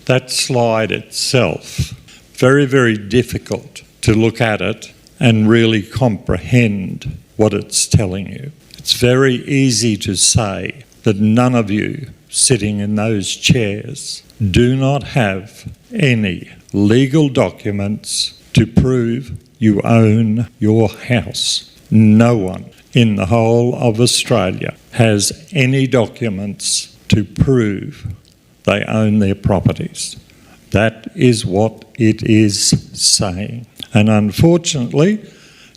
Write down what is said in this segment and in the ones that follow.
that slide itself, very, very difficult to look at it and really comprehend what it's telling you. It's very easy to say that none of you sitting in those chairs do not have any legal documents to prove you own your house. No one in the whole of Australia has any documents to prove they own their properties. That is what it is saying. And unfortunately,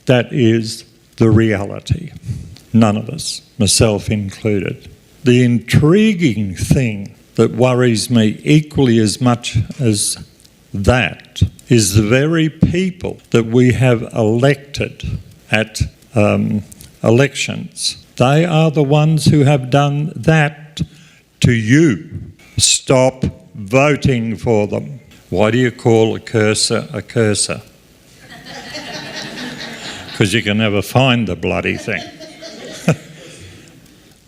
that is the reality. None of us, myself included. The intriguing thing that worries me equally as much as that is the very people that we have elected at elections. They are the ones who have done that to you. Stop voting for them. Why do you call a cursor a cursor? Because you can never find the bloody thing.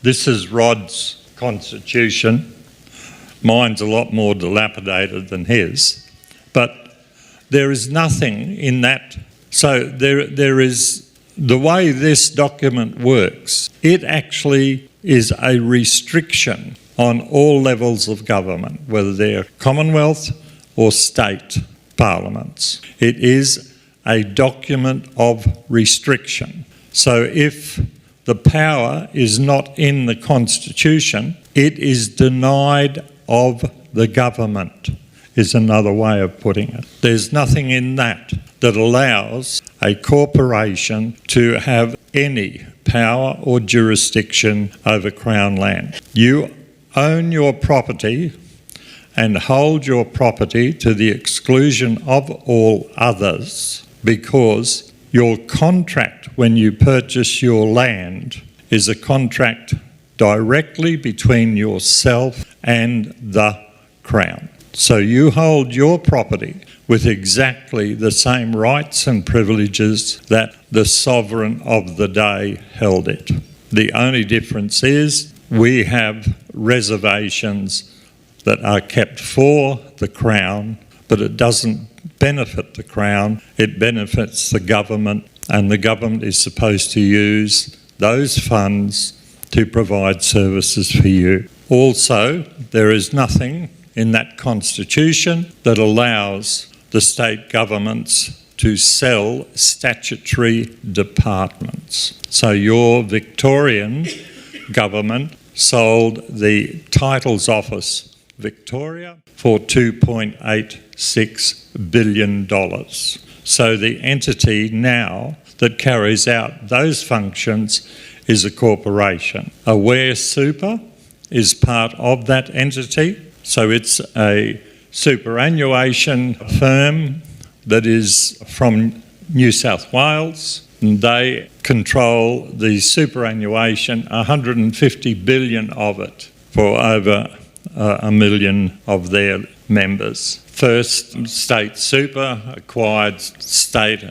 This is Rod's constitution. Mine's a lot more dilapidated than his. But there is nothing in that. So there is, the way this document works, it actually is a restriction on all levels of government, whether they're Commonwealth or state parliaments. It is a document of restriction. So if the power is not in the Constitution, it is denied of the government, is another way of putting it. There's nothing in that that allows a corporation to have any power or jurisdiction over Crown land. You own your property and hold your property to the exclusion of all others, because your contract when you purchase your land is a contract directly between yourself and the Crown. So you hold your property with exactly the same rights and privileges that the sovereign of the day held it. The only difference is we have reservations that are kept for the Crown, but it doesn't benefit the Crown, it benefits the government, and the government is supposed to use those funds to provide services for you. Also, there is nothing in that constitution that allows the state governments to sell statutory departments. So your Victorian government sold the Titles Office Victoria for $2.86 billion. So the entity now that carries out those functions is a corporation. Aware Super is part of that entity. So it's a superannuation firm that is from New South Wales. And they control the superannuation, 150 billion of it, for over 1 million of their members. First, State Super acquired State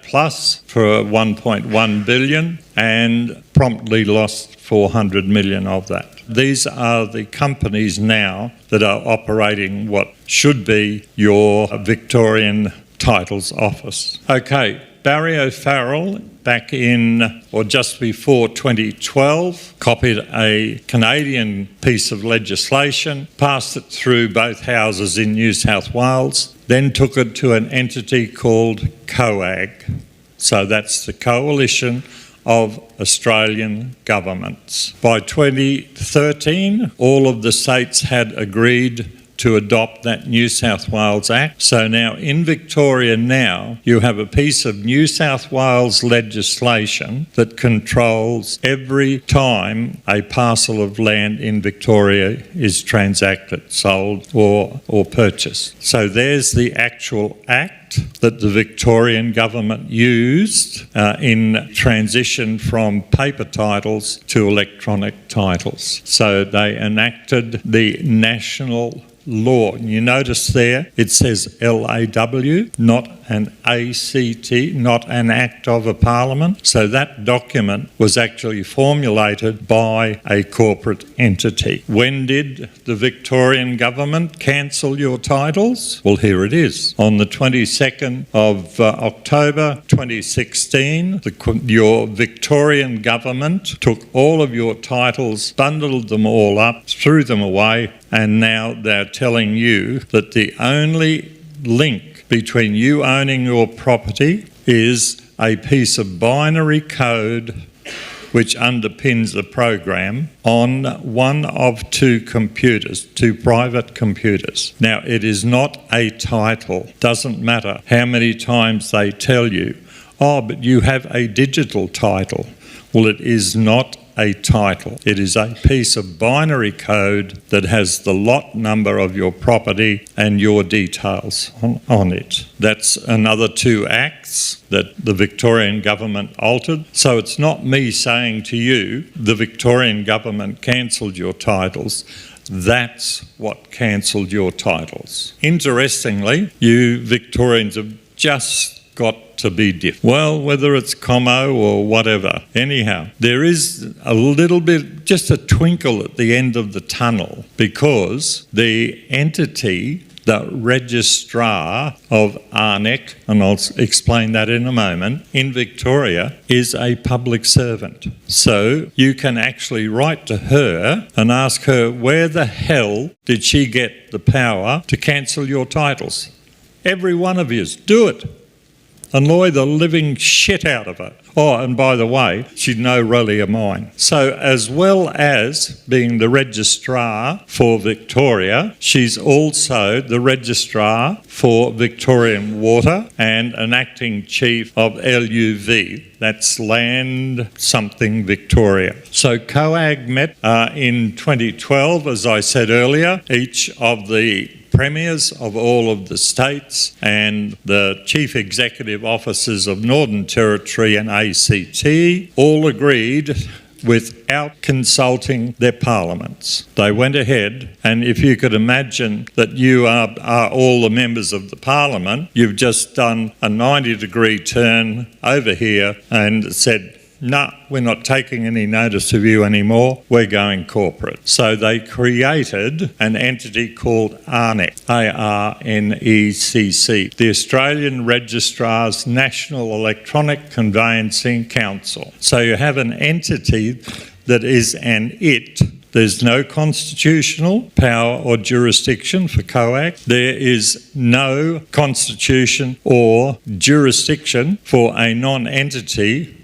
Plus for 1.1 billion and promptly lost 400 million of that. These are the companies now that are operating what should be your Victorian Titles Office. Okay, Barry O'Farrell, back in, or just before 2012, copied a Canadian piece of legislation, passed it through both houses in New South Wales, then took it to an entity called COAG. So that's the Coalition of Australian Governments. By 2013, all of the states had agreed to adopt that New South Wales Act. So now in Victoria now, you have a piece of New South Wales legislation that controls every time a parcel of land in Victoria is transacted, sold or purchased. So there's the actual act that the Victorian government used in transition from paper titles to electronic titles. So they enacted the National law. You notice there it says LAW, not an ACT, not an act of a parliament. So that document was actually formulated by a corporate entity. When did the Victorian government cancel your titles? Well, here it is. On the 22nd of October 2016, your Victorian government took all of your titles, bundled them all up, threw them away, and now they're telling you that the only link between you owning your property is a piece of binary code which underpins the program on one of two computers, two private computers. Now, it is not a title. Doesn't matter how many times they tell you, oh, but you have a digital title. Well, it is not a title. It is a piece of binary code that has the lot number of your property and your details on it. That's another two acts that the Victorian government altered. So it's not me saying to you, the Victorian government cancelled your titles. That's what cancelled your titles. Interestingly, you Victorians have just got to be different. Well, whether it's Como or whatever. Anyhow, there is a little bit, just a twinkle at the end of the tunnel, because the entity, the registrar of ARNEC, and I'll explain that in a moment, in Victoria is a public servant. So you can actually write to her and ask her, where the hell did she get the power to cancel your titles? Every one of yous, do it. Annoy the living shit out of her. Oh, and by the way, she's no really of mine. So as well as being the registrar for Victoria, she's also the registrar for Victorian Water and an acting chief of LUV. That's Land Something Victoria. So COAG met in 2012, as I said earlier. Each of the premiers of all of the states and the chief executive officers of Northern Territory and ACT all agreed without consulting their parliaments. They went ahead, and if you could imagine that you are all the members of the parliament, you've just done a 90-degree turn over here and said, no, we're not taking any notice of you anymore, we're going corporate. So they created an entity called ARNEC, ARNECC, the Australian Registrar's National Electronic Conveyancing Council. So you have an entity that is an it. There's no constitutional power or jurisdiction for COAG. There is no constitution or jurisdiction for a non-entity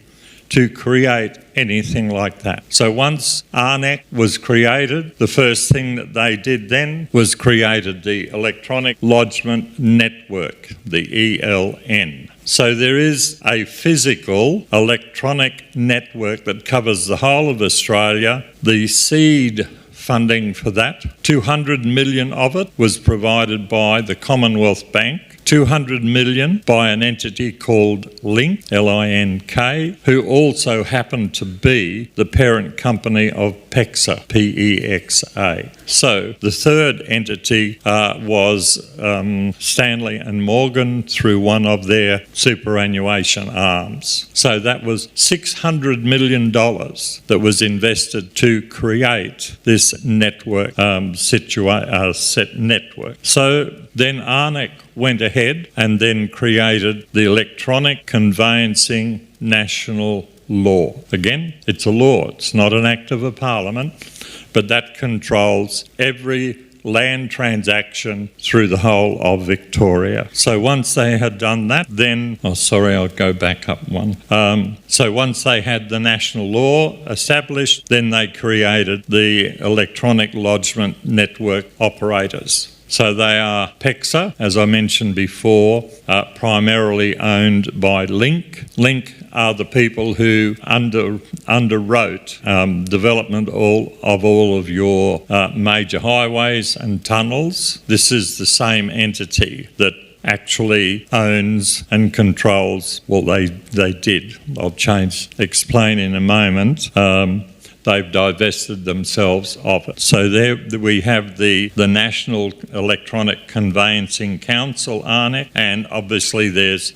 to create anything like that. So once ARNEC was created, the first thing that they did then was created the Electronic Lodgement Network, the ELN. So there is a physical electronic network that covers the whole of Australia. The seed funding for that, 200 million of it was provided by the Commonwealth Bank, 200 million by an entity called Link, L-I-N-K, who also happened to be the parent company of PEXA, P-E-X-A. So the third entity was Stanley and Morgan through one of their superannuation arms. So that was $600 million that was invested to create this network, set network. So then ARNEC went ahead and then created the Electronic Conveyancing National Law. Again, it's a law, it's not an act of a parliament, but that controls every land transaction through the whole of Victoria. So once they had done that, then, I'll go back up one. So once they had the national law established, then they created the Electronic Lodgement Network Operators. So they are PEXA, as I mentioned before, primarily owned by Link. Link are the people who underwrote development of all of your major highways and tunnels. This is the same entity that actually owns and controls, well, they did. I'll explain in a moment. they've divested themselves of it. So there we have the National Electronic Conveyancing Council, ARNEC, and obviously this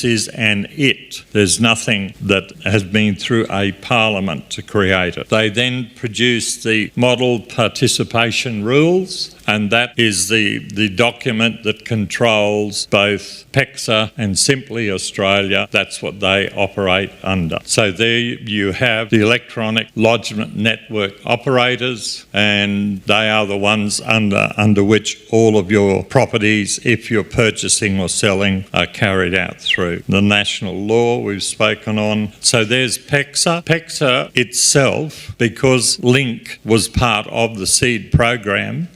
is an it. There's nothing that has been through a parliament to create it. They then produced the Model Participation Rules, and that is the document that controls both PEXA and Simply Australia. That's what they operate under. So there you have the electronic lodgement network operators, and they are the ones under which all of your properties, if you're purchasing or selling, are carried out through. The national law we've spoken on. So there's PEXA. PEXA itself, because Link was part of the SEED program,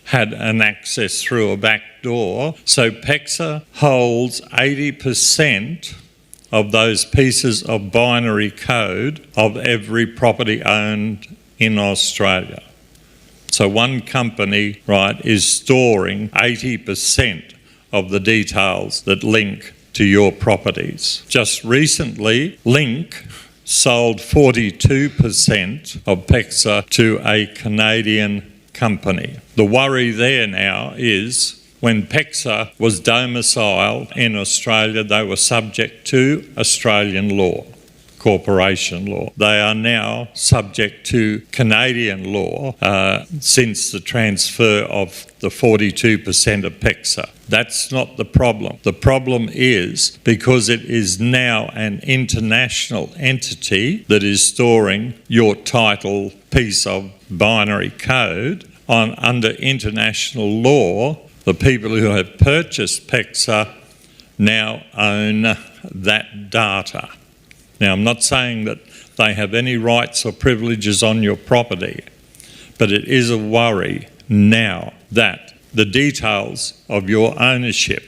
had an access through a back door. So PEXA holds 80% of those pieces of binary code of every property owned in Australia. So one company, right, is storing 80% of the details that link to your properties. Just recently, Link sold 42% of PEXA to a Canadian company. The worry there now is when PEXA was domiciled in Australia, they were subject to Australian law, corporation law. They are now subject to Canadian law since the transfer of the 42% of PEXA. That's not the problem. The problem is because it is now an international entity that is storing your title piece of binary code under international law. The people who have purchased PEXA now own that data. Now, I'm not saying that they have any rights or privileges on your property, but it is a worry now that the details of your ownership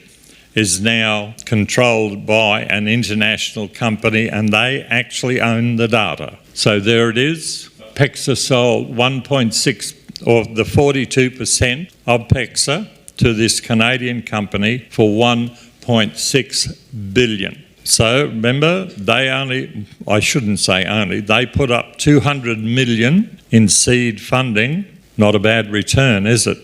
is now controlled by an international company and they actually own the data. So there it is. PEXA sold 1.6 or the 42% of PEXA to this Canadian company for $1.6 billion. So remember, they put up 200 million in seed funding. Not a bad return, is it?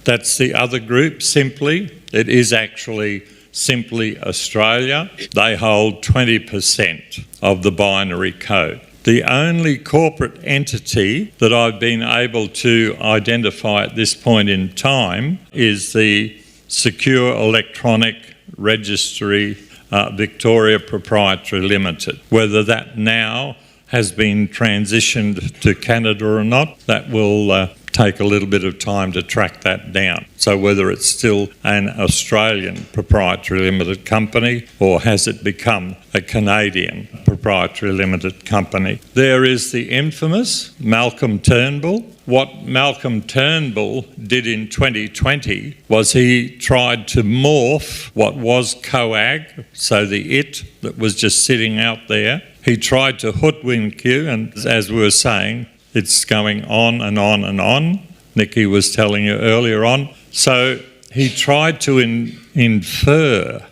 That's the other group, Simply. It is actually Simply Australia. They hold 20% of the binary code. The only corporate entity that I've been able to identify at this point in time is the Secure Electronic Registry Victoria Proprietary Limited. Whether that now has been transitioned to Canada or not, that will take a little bit of time to track that down. So whether it's still an Australian proprietary limited company or has it become a Canadian proprietary limited company. There is the infamous Malcolm Turnbull. What Malcolm Turnbull did in 2020 was he tried to morph what was COAG, so the it that was just sitting out there. He tried to hoodwink you, and as we were saying, it's going on and on and on. Nikki was telling you earlier on. So he tried to infer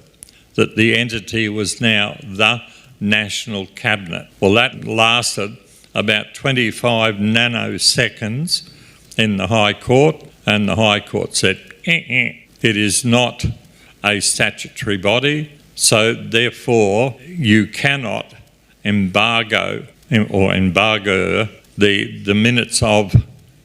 that the entity was now the National Cabinet. Well, that lasted about 25 nanoseconds in the High Court, and the High Court said, it is not a statutory body, so therefore you cannot embargo the minutes of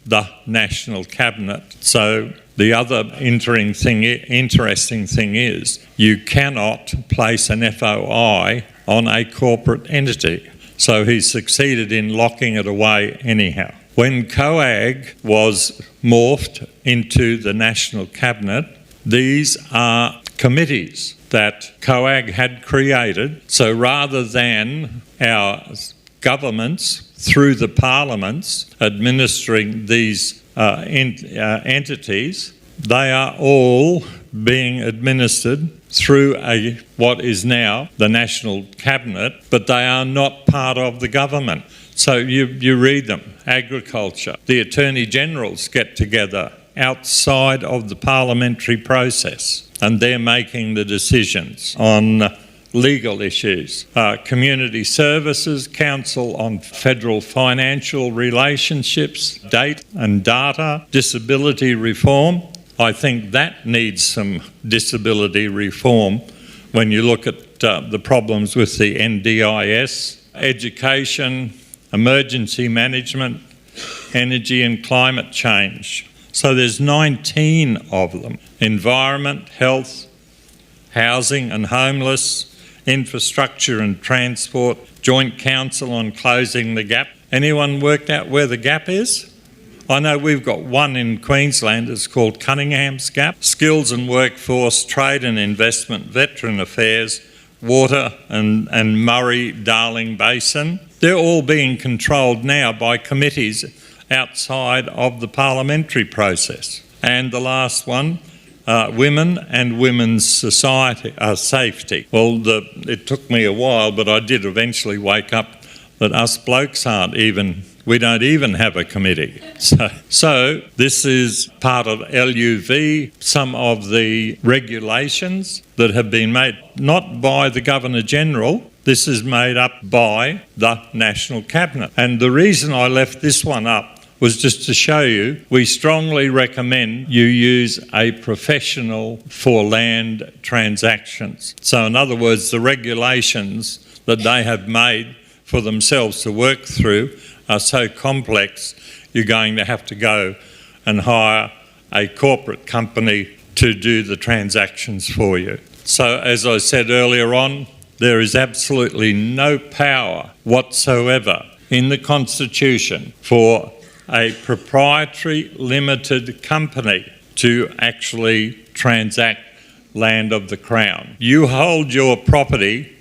the National Cabinet. So the other interesting thing is you cannot place an FOI on a corporate entity. So he succeeded in locking it away anyhow. When COAG was morphed into the National Cabinet, these are committees that COAG had created. So rather than our governments through the parliaments administering these entities, they are all being administered through what is now the National Cabinet, but they are not part of the government. So you read them, agriculture, the Attorney Generals get together outside of the parliamentary process and they're making the decisions on legal issues, community services, council on federal financial relationships, date and data, disability reform. I think that needs some disability reform when you look at the problems with the NDIS, education, emergency management, energy and climate change. So there's 19 of them. Environment, health, housing and homeless, infrastructure and transport, joint council on closing the gap. Anyone worked out where the gap is? I know we've got one in Queensland, it's called Cunningham's Gap. Skills and workforce, trade and investment, veteran affairs, water and Murray-Darling Basin. They're all being controlled now by committees outside of the parliamentary process. And the last one, women and women's society safety. Well, it took me a while, but I did eventually wake up that us blokes we don't even have a committee. So this is part of LUV, some of the regulations that have been made, not by the Governor-General, this is made up by the National Cabinet. And the reason I left this one up was just to show you, we strongly recommend you use a professional for land transactions. So in other words, the regulations that they have made for themselves to work through are so complex, you're going to have to go and hire a corporate company to do the transactions for you. So as I said earlier on, there is absolutely no power whatsoever in the Constitution for a proprietary limited company to actually transact land of the Crown. You hold your property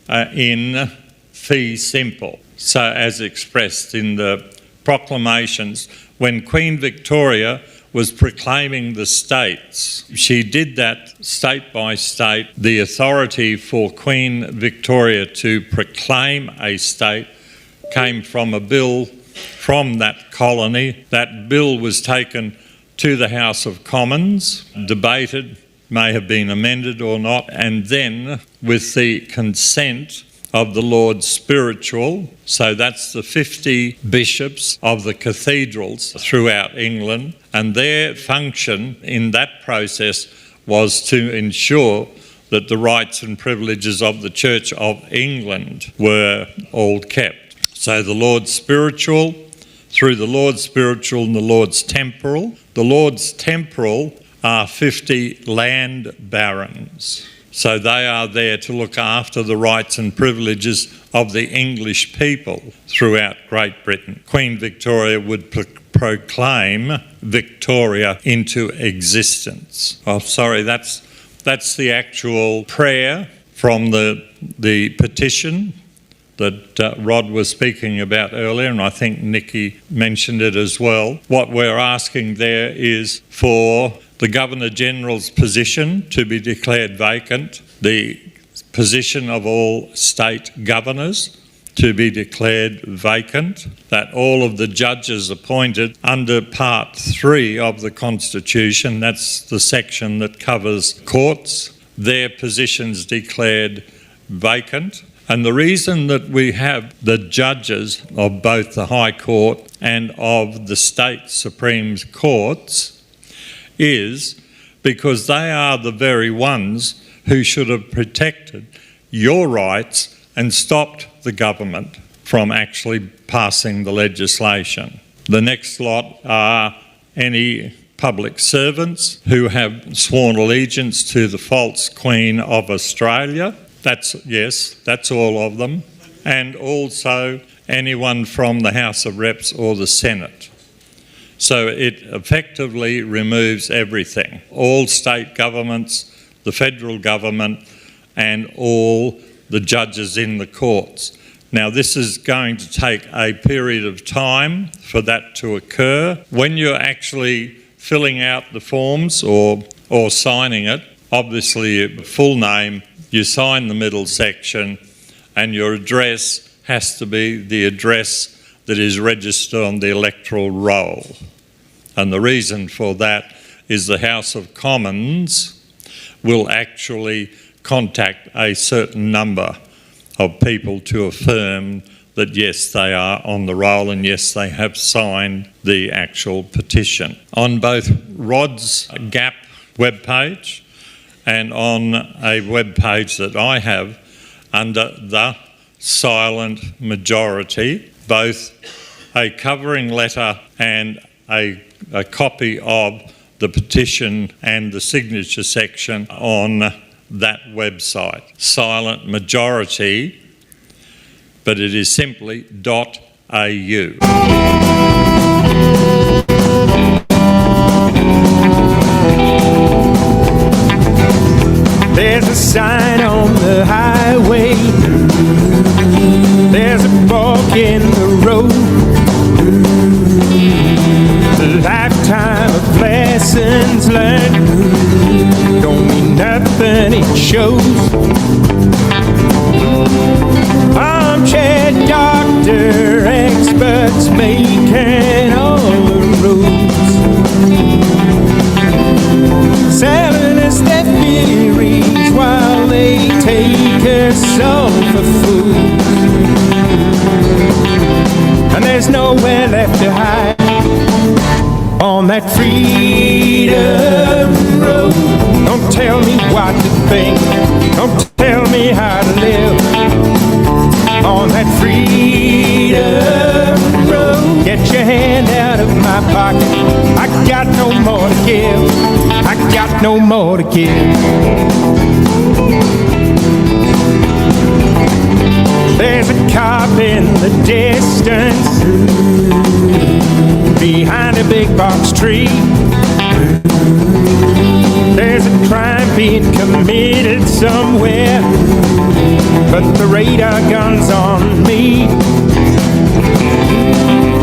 in fee simple. So as expressed in the proclamations, when Queen Victoria was proclaiming the states, she did that state by state. The authority for Queen Victoria to proclaim a state came from a bill from that colony. That bill was taken to the House of Commons, debated, may have been amended or not, and then with the consent of the Lord Spiritual, so that's the 50 bishops of the cathedrals throughout England, and their function in that process was to ensure that the rights and privileges of the Church of England were all kept. So the Lord's Spiritual, through the Lord's Spiritual and the Lord's Temporal. The Lord's Temporal are 50 land barons. So they are there to look after the rights and privileges of the English people throughout Great Britain. Queen Victoria would proclaim Victoria into existence. Oh, sorry, that's the actual prayer from the petition that Rod was speaking about earlier, and I think Nikki mentioned it as well. What we're asking there is for the Governor-General's position to be declared vacant, the position of all state governors to be declared vacant, that all of the judges appointed under Part 3 of the Constitution, that's the section that covers courts, their positions declared vacant. And the reason that we have the judges of both the High Court and of the state Supreme Courts is because they are the very ones who should have protected your rights and stopped the government from actually passing the legislation. The next lot are any public servants who have sworn allegiance to the false Queen of Australia. That's all of them. And also anyone from the House of Reps or the Senate. So it effectively removes everything. All state governments, the federal government, and all the judges in the courts. Now this is going to take a period of time for that to occur. When you're actually filling out the forms or signing it, obviously your full name, you sign the middle section, and your address has to be the address that is registered on the electoral roll. And the reason for that is the House of Commons will actually contact a certain number of people to affirm that yes, they are on the roll and yes, they have signed the actual petition. On both Rod's Gap webpage and on a webpage that I have under the silent majority, both a covering letter and a copy of the petition and the signature section on that website. Silent majority, but it is simply .au. There's a sign on the highway, there's a fork in the road, a lifetime of lessons learned, don't mean nothing, it shows. Armchair doctor, experts making all the rules, selling us their theories while they take us all for fools. And there's nowhere left to hide on that freedom road. Don't tell me what to think, don't tell me how to live on that freedom road. Get your hand out of my pocket, I got no more to give, I got no more to give. There's a cop in the distance behind a big box tree. There's a crime being committed somewhere, but the radar gun's on me.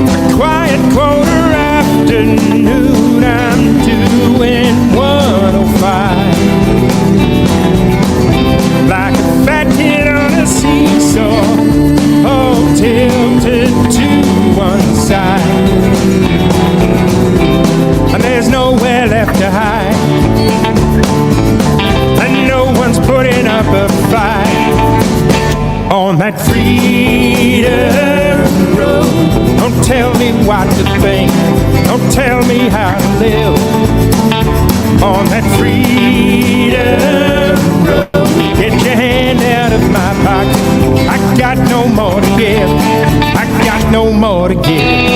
A quiet quarter afternoon, I'm doing 105, like a fat kid on a seesaw, all tilted to one side. And there's nowhere left to hide, and no one's putting up a fight on that freedom road. Don't tell me what to think, don't tell me how to live on that freedom road. Get your hand out of my pocket, I got no more to give, I got no more to give.